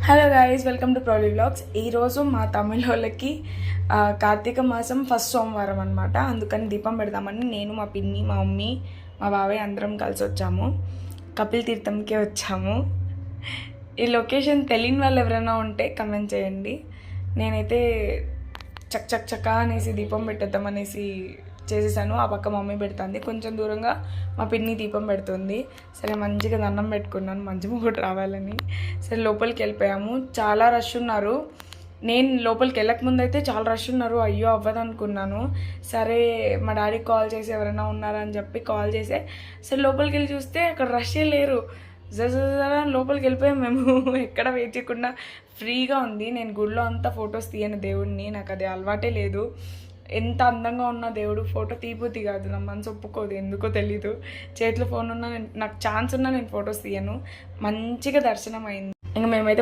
Hello guys, welcome to ప్రౌలీ vlogs. ఈరోజు మా తమిళ వాళ్ళకి కార్తీక మాసం ఫస్ట్ సోమవారం అనమాట. అందుకని దీపం పెడదామని నేను, మా పిన్ని, మా మమ్మీ, మా బాబాయ్ అందరం కలిసి వచ్చాము. కపిల్ తీర్థంకే వచ్చాము. ఈ లొకేషన్ తెలియని వాళ్ళు ఎవరైనా ఉంటే కమెంట్ చేయండి. నేనైతే చక్క అనేసి దీపం పెట్టేద్దామనేసి చేసేసాను. ఆ పక్క మమ్మీ పెడుతుంది, కొంచెం దూరంగా మా పిన్ని దీపం పెడుతుంది. సరే మంచిగా దండం పెట్టుకున్నాను, మంచి ముగ్గురు రావాలని. సరే లోపలికి వెళ్ళిపోయాము. చాలా రష్ ఉన్నారు. నేను లోపలికి వెళ్ళకముందు అయితే చాలా రష్ ఉన్నారు. అయ్యో అవ్వదు అనుకున్నాను. సరే మా డాడీకి కాల్ చేసి ఎవరైనా ఉన్నారని చెప్పి కాల్ చేసే సరే లోపలికి వెళ్ళి చూస్తే అక్కడ రష్ే లేరు. జర లోపలికి వెళ్ళిపోయాం మేము. ఎక్కడ వెయిట్ చేయకుండా ఫ్రీగా ఉంది. నేను గుడిలో అంతా ఫొటోస్ తీయను దేవుడిని, నాకు అది అలవాటే లేదు. ఎంత అందంగా ఉన్న దేవుడు ఫోటో తీయబుద్ధి కాదు, నా మనసు ఒప్పుకోదు, ఎందుకో తెలీదు. చేతిలో ఫోన్ ఉన్నా నాకు ఛాన్స్ ఉన్నా నేను ఫొటోస్ తీయను. మంచిగా దర్శనం అయింది. ఇంకా మేమైతే